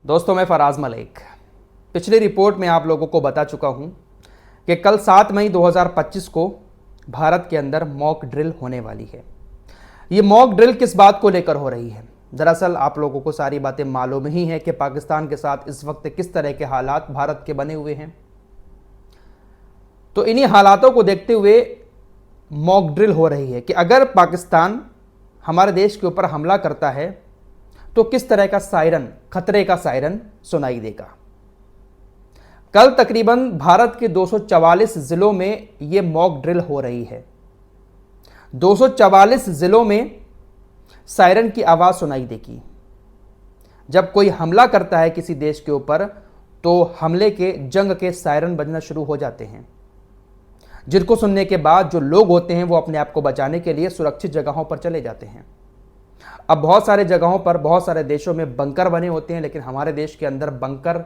दोस्तों, मैं फराज मलिक पिछली रिपोर्ट में आप लोगों को बता चुका हूं कि कल 7 मई 2025 को भारत के अंदर मॉक ड्रिल होने वाली है। ये मॉक ड्रिल किस बात को लेकर हो रही है? दरअसल आप लोगों को सारी बातें मालूम ही हैं कि पाकिस्तान के साथ इस वक्त किस तरह के हालात भारत के बने हुए हैं। तो इन्हीं हालातों को देखते हुए मॉक ड्रिल हो रही है कि अगर पाकिस्तान हमारे देश के ऊपर हमला करता है तो किस तरह का सायरन, खतरे का सायरन सुनाई देगा। कल तकरीबन भारत के 244 जिलों में यह मॉक ड्रिल हो रही है। 244 जिलों में सायरन की आवाज सुनाई देगी। जब कोई हमला करता है किसी देश के ऊपर तो हमले के, जंग के सायरन बजना शुरू हो जाते हैं, जिनको सुनने के बाद जो लोग होते हैं वो अपने आप को बचाने के लिए सुरक्षित जगहों पर चले जाते हैं। अब बहुत सारे जगहों पर, बहुत सारे देशों में बंकर बने होते हैं, लेकिन हमारे देश के अंदर बंकर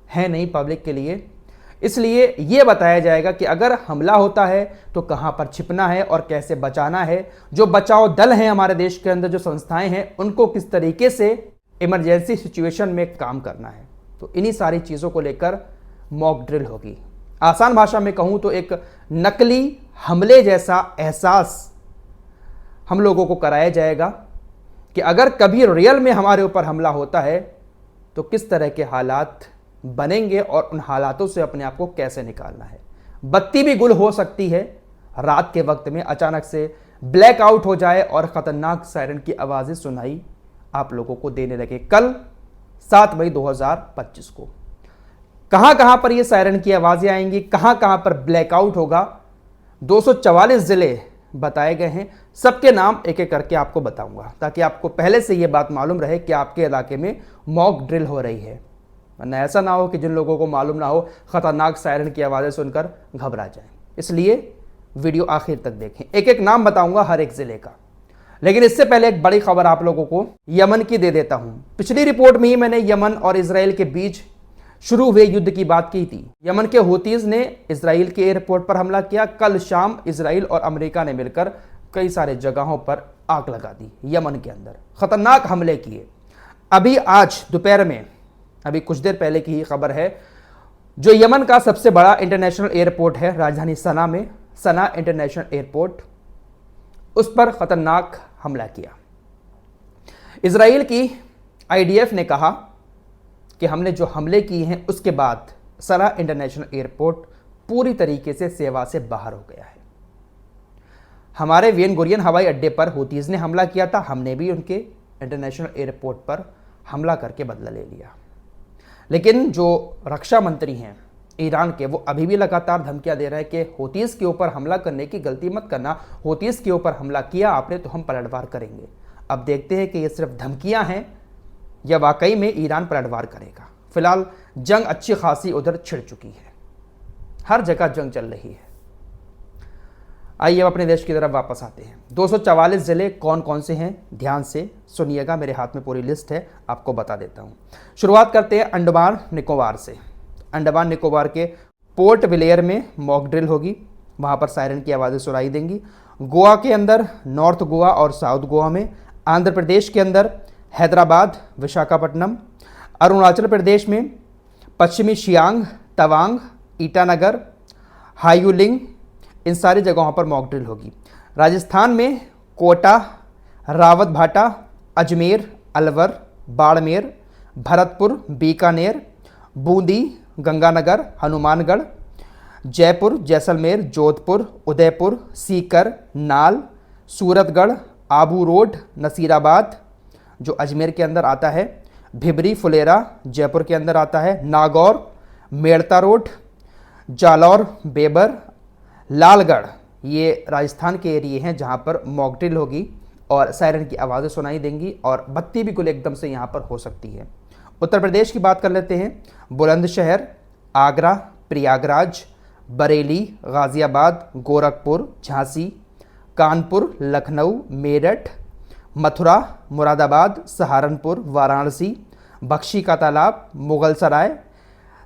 है नहीं पब्लिक के लिए। इसलिए यह बताया जाएगा कि अगर हमला होता है तो कहां पर छिपना है और कैसे बचाना है। जो बचाव दल हैं हमारे देश के अंदर, जो संस्थाएं हैं, उनको किस तरीके से इमरजेंसी सिचुएशन में काम करना है। तो इन्हीं सारी चीज़ों को लेकर मॉक ड्रिल होगी। आसान भाषा में कहूं तो एक नकली हमले जैसा एहसास हम लोगों को कराया जाएगा कि अगर कभी रियल में हमारे ऊपर हमला होता है तो किस तरह के हालात बनेंगे और उन हालातों से अपने आप को कैसे निकालना है। बत्ती भी गुल हो सकती है, रात के वक्त में अचानक से ब्लैकआउट हो जाए और ख़तरनाक सायरन की आवाज़ें सुनाई आप लोगों को देने लगे। कल 7 मई 2025 को कहां कहां पर ये सायरन की आवाज़ें आएंगी, कहां कहां पर ब्लैकआउट होगा, 244 ज़िले बताए गए हैं। सबके नाम एक एक करके आपको बताऊंगा ताकि आपको पहले से यह बात मालूम रहे कि आपके इलाके में मॉक ड्रिल हो रही है। वरना ऐसा ना हो कि जिन लोगों को मालूम ना हो खतरनाक सायरन की आवाज़ें सुनकर घबरा जाएं। इसलिए वीडियो आखिर तक देखें, एक एक नाम बताऊंगा हर एक ज़िले का। लेकिन इससे पहले एक बड़ी खबर आप लोगों को यमन की दे देता हूं। पिछली रिपोर्ट में ही मैंने यमन और इसराइल के बीच शुरू हुए युद्ध की बात की थी। यमन के हूतीज ने इसराइल के एयरपोर्ट पर हमला किया। कल शाम इसराइल और अमेरिका ने मिलकर कई सारे जगहों पर आग लगा दी। यमन के अंदर खतरनाक हमले किए। अभी आज दोपहर में, अभी कुछ देर पहले की ही खबर है, जो यमन का सबसे बड़ा इंटरनेशनल एयरपोर्ट है राजधानी सना में, सना इंटरनेशनल एयरपोर्ट, उस पर खतरनाक हमला किया। इसराइल की IDF ने कहा कि हमने जो हमले किए हैं उसके बाद सना इंटरनेशनल एयरपोर्ट पूरी तरीके से सेवा से बाहर हो गया है। हमारे बेन गुरियन हवाई अड्डे पर हूतीज ने हमला किया था, हमने भी उनके इंटरनेशनल एयरपोर्ट पर हमला करके बदला ले लिया। लेकिन जो रक्षा मंत्री हैं ईरान के, वो अभी भी लगातार धमकियां दे रहे हैं कि हूतीज के ऊपर हमला करने की गलती मत करना, हूतीज के ऊपर हमला किया आपने तो हम पलटवार करेंगे। अब देखते हैं कि ये सिर्फ धमकियां हैं या वाकई में ईरान पलटवार करेगा। फिलहाल जंग अच्छी खासी उधर छिड़ चुकी है, हर जगह जंग चल रही है। आइए अब अपने देश की तरफ वापस आते हैं। 244 ज़िले कौन कौन से हैं, ध्यान से सुनिएगा, मेरे हाथ में पूरी लिस्ट है, आपको बता देता हूं। शुरुआत करते हैं अंडमान निकोबार से। अंडमान निकोबार के पोर्ट ब्लेयर में मॉक ड्रिल होगी, वहां पर सायरन की आवाज़ें सुनाई देंगी। गोवा के अंदर, नॉर्थ गोवा और साउथ गोवा में, आंध्र प्रदेश के अंदर हैदराबाद, विशाखापट्टनम, अरुणाचल प्रदेश में पश्चिमी सियांग, तवांग, ईटानगर, हायुलिंग, इन सारी जगहों पर मॉक ड्रिल होगी। राजस्थान में कोटा, रावतभाटा, अजमेर, अलवर, बाड़मेर, भरतपुर, बीकानेर, बूंदी, गंगानगर, हनुमानगढ़, जयपुर, जैसलमेर, जोधपुर, उदयपुर, सीकर, नाल, सूरतगढ़, आबू रोड, नसीराबाद जो अजमेर के अंदर आता है, भिबरी, फुलेरा जयपुर के अंदर आता है, नागौर, मेड़ता रोड, जालौर, बेबर, लालगढ़, ये राजस्थान के एरिए हैं जहां पर मॉक ड्रिल होगी और सायरन की आवाज़ें सुनाई देंगी और बत्ती भी गुल एकदम से यहां पर हो सकती है। उत्तर प्रदेश की बात कर लेते हैं। बुलंदशहर, आगरा, प्रयागराज, बरेली, गाज़ियाबाद, गोरखपुर, झांसी, कानपुर, लखनऊ, मेरठ, मथुरा, मुरादाबाद, सहारनपुर, वाराणसी, बख्शी का तालाब, मुगलसराय,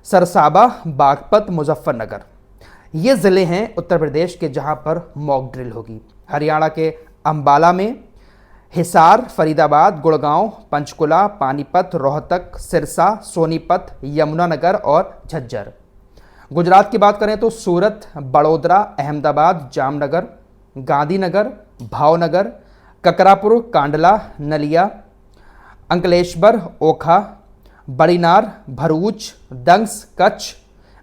सरसाबा, बागपत, मुजफ्फरनगर, ये ज़िले हैं उत्तर प्रदेश के जहां पर मॉक ड्रिल होगी। हरियाणा के अंबाला में, हिसार, फरीदाबाद, गुड़गांव, पंचकुला, पानीपत, रोहतक, सिरसा, सोनीपत, यमुनानगर और झज्जर। गुजरात की बात करें तो सूरत, बड़ोदरा, अहमदाबाद, जामनगर, गांधीनगर, भावनगर, ककरापुर, कांडला, नलिया, अंकलेश्वर, ओखा, बड़ीनार, भरूच, दंस, कच्छ,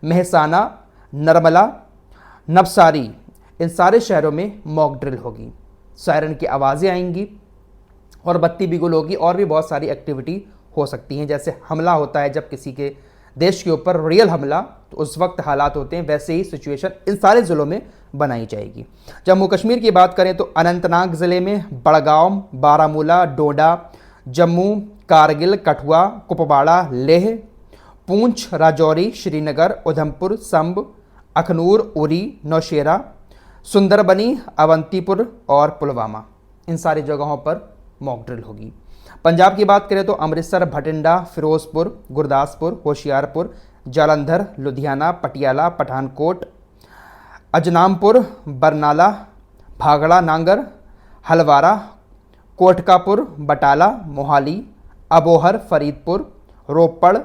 मेहसाना, नर्मला, नवसारी, इन सारे शहरों में मॉक ड्रिल होगी। सायरन की आवाज़ें आएंगी और बत्ती भी गुल होगी और भी बहुत सारी एक्टिविटी हो सकती हैं। जैसे हमला होता है जब किसी के देश के ऊपर रियल हमला, तो उस वक्त हालात होते हैं, वैसे ही सिचुएशन इन सारे ज़िलों में बनाई जाएगी। जम्मू कश्मीर की बात करें तो अनंतनाग ज़िले में बड़गांव, बारामूला, डोडा, जम्मू, कारगिल, कठुआ, कुपवाड़ा, लेह, पूंछ, राजौरी, श्रीनगर, उधमपुर, संब, अखनूर, उरी, नौशेरा, सुंदरबनी, अवंतीपुर और पुलवामा, इन सारी जगहों पर मॉक ड्रिल होगी। पंजाब की बात करें तो अमृतसर, भटिंडा, फिरोजपुर, गुरदासपुर, होशियारपुर, जालंधर, लुधियाना, पटियाला, पठानकोट, अजनामपुर, बरनाला, भागड़ा नांगर, हलवारा, कोटकापुर, बटाला, मोहाली, अबोहर, फरीदपुर, रोपड़,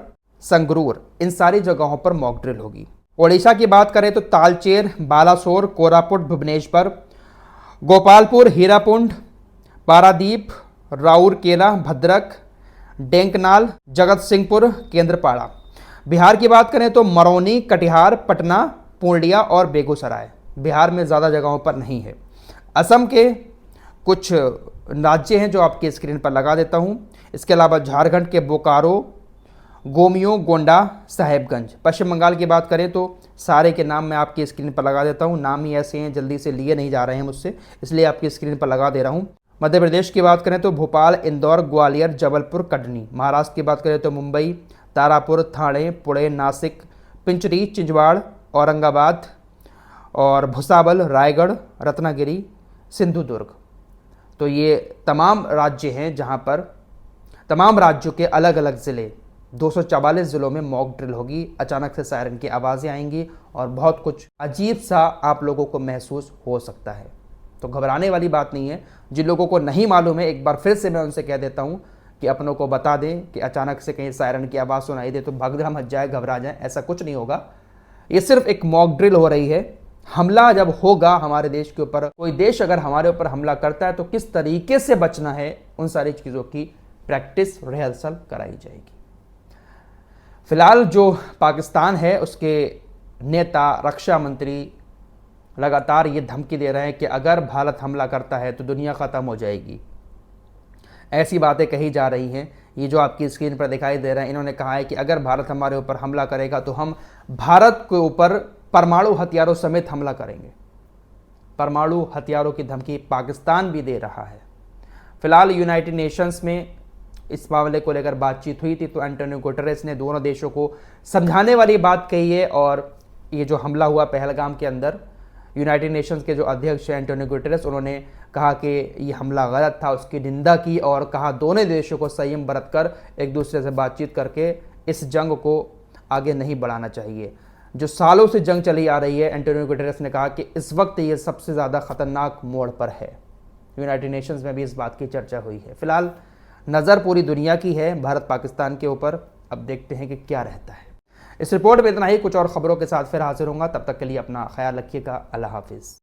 संगरूर, इन सारी जगहों पर मॉक ड्रिल होगी। ओडिशा की बात करें तो तालचेर, बालासोर, कोरापुट, भुवनेश्वर, गोपालपुर, हीराकुंड, पारादीप, राउरकेला, भद्रक, डेंकनाल, जगत सिंहपुर, केंद्रपाड़ा। बिहार की बात करें तो मरौनी, कटिहार, पटना, पूर्णिया और बेगूसराय। बिहार में ज़्यादा जगहों पर नहीं है। असम के कुछ राज्य हैं जो आपकी स्क्रीन पर लगा देता हूँ। इसके अलावा झारखंड के बोकारो, गोमियो, गोंडा, साहेबगंज। पश्चिम बंगाल की बात करें तो सारे के नाम मैं आपकी स्क्रीन पर लगा देता हूँ। नाम ही ऐसे हैं, जल्दी से लिए नहीं जा रहे हैं मुझसे, इसलिए आपकी स्क्रीन पर लगा दे रहा हूँ। मध्य प्रदेश की बात करें तो भोपाल, इंदौर, ग्वालियर, जबलपुर, कटनी। महाराष्ट्र की बात करें तो मुंबई, तारापुर, थाने, पुणे, नासिक, पिंचरी, चिंचवाड़, औरंगाबाद और भुसावल, रायगढ़, रत्नागिरी, सिंधुदुर्ग। तो ये तमाम राज्य हैं जहाँ पर तमाम राज्यों के अलग अलग ज़िले, 244 ज़िलों में मॉक ड्रिल होगी। अचानक से सायरन की आवाज़ें आएंगी और बहुत कुछ अजीब सा आप लोगों को महसूस हो सकता है। तो घबराने वाली बात नहीं है। जिन लोगों को नहीं मालूम है, एक बार फिर से मैं उनसे कह देता हूँ कि अपनों को बता दें कि अचानक से कहीं सायरन की आवाज़ सुनाई दे तो भगदड़ मच जाए, घबरा जाए, ऐसा कुछ नहीं होगा। ये सिर्फ एक मॉक ड्रिल हो रही है। हमला जब होगा हमारे देश के ऊपर, कोई देश अगर हमारे ऊपर हमला करता है तो किस तरीके से बचना है, उन सारी चीज़ों की प्रैक्टिस, रिहर्सल कराई जाएगी। फिलहाल जो पाकिस्तान है उसके नेता, रक्षा मंत्री लगातार ये धमकी दे रहे हैं कि अगर भारत हमला करता है तो दुनिया ख़त्म हो जाएगी। ऐसी बातें कही जा रही हैं। ये जो आपकी स्क्रीन पर दिखाई दे रहे हैं, इन्होंने कहा है कि अगर भारत हमारे ऊपर हमला करेगा तो हम भारत के ऊपर परमाणु हथियारों समेत हमला करेंगे। परमाणु हथियारों की धमकी पाकिस्तान भी दे रहा है। फिलहाल यूनाइटेड नेशंस में इस मामले को लेकर बातचीत हुई थी, तो एंटोनियो गुटेरेस ने दोनों देशों को समझाने वाली बात कही है। और ये जो हमला हुआ पहलगाम के अंदर, यूनाइटेड नेशंस के जो अध्यक्ष हैं एंटोनियो गुटेरेस, उन्होंने कहा कि ये हमला गलत था, उसकी निंदा की और कहा दोनों देशों को संयम बरतकर एक दूसरे से बातचीत करके इस जंग को आगे नहीं बढ़ाना चाहिए। जो सालों से जंग चली आ रही है, एंटोनियो गुटेरेस ने कहा कि इस वक्त ये सबसे ज़्यादा खतरनाक मोड़ पर है। यूनाइटेड नेशंस में भी इस बात की चर्चा हुई है। फिलहाल नज़र पूरी दुनिया की है भारत पाकिस्तान के ऊपर। अब देखते हैं कि क्या रहता है। इस रिपोर्ट में इतना ही। कुछ और खबरों के साथ फिर हाजिर होऊंगा। तब तक के लिए अपना ख्याल रखिएगा। अल्लाह हाफिज़।